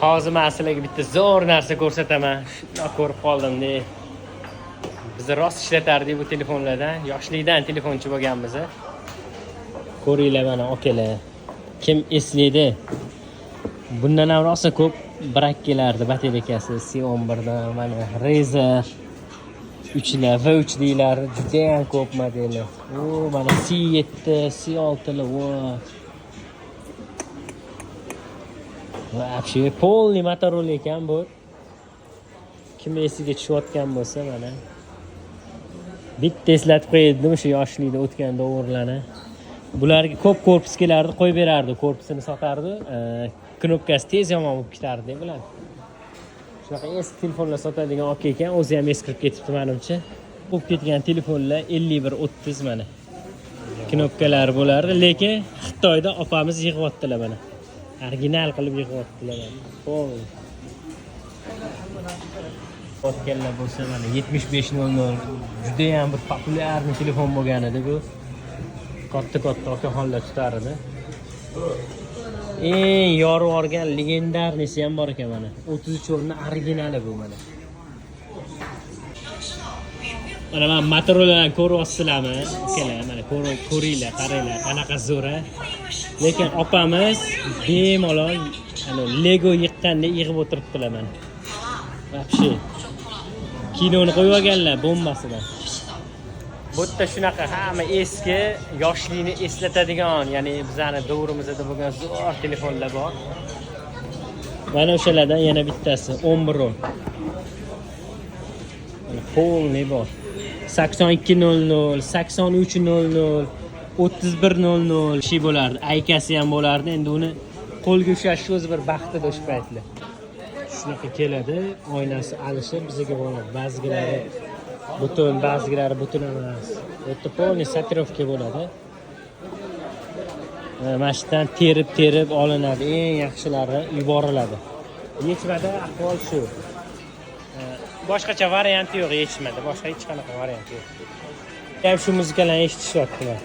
Hozir men sizlarga bitta zo'r narsa ko'rsataman. Shuni ko'rib qoldim-da. Biz rost ishlatardik bu telefonlardan. Yoshlikdan telefonchi bo'lganmiz. Ko'ringlar mana okalar. Kim eslaydi? Bundan ham rosa ko'p brak kelardi batareyasi C11 dan, mana Razer 3lar V3 deylar, juda ham ko'p modeli. Mana C7, C6lar va вообще полный Motorola ekan bu. Kim esiga tushayotgan bo'lsa mana bitta eslatib qo'ydim o'sha yoshlikda o'tgan davrlarni. Bularga ko'p korpus kelardi, qo'yib berardi, korpusini sotardi. Knopkasi tez yomon bo'lib ketardi bular. Shunaqa eski telefonlar sotadigan aka ekan, o'zi ham eskirib ketibdi menimcha. Bo'lib ketgan telefonlar 5130 mana. Knopkalari bo'lardi, lekin Xitoyda opamiz yig'yaptilar mana. Original qilib yig'yaptilar mana. Qo'y. O'tganlar bo'lsa mana 7500 juda ham bir populyar telefon bo'lgan edi bu. Katta okaxonlar tutar edi. Eng yorib olgan legendarnisi ham bor ekan mana. 33 o'rni originali bu mana. Mana men Motorola'ni ko'ryapsizlarmi? Akalar, mana ko'ringlar, qaranglar, qanaqa zo'r. Lekin opamiz bemalol ana Lego yiqqandek yig'ib o'tiribdilar mana. Вообще kinoni qo'yib olganlar bombasidan. Bu yerda shunaqa hamma eski, yoshlikni eslatadigan, ya'ni bizning davrimizda bo'lgan zo'r telefonlar bor. Mana o'shalardan yana bittasi 11. Mana polni bor. 8200, 8300, 3100 şey bo'lardi. Aykasi ham bo'lardi. Endi uni qo'lga ushlash o'zi bir baxtida o'sha paytlar. Shunaqa keladi, oynasi alishib bizga bo'ladi. Ba'zilari butun, ba'zilari butun emas. O'tda polni satirovka bo'ladi. Mashdan terib olinadi. Eng yaxshilari yuboriladi. Yechmada ahvol shu. Boshqacha varianti yo'q yechmada. Boshqa hech qanaqa variant yo'q. Ham shu muzikalarni eshitishyaptilar.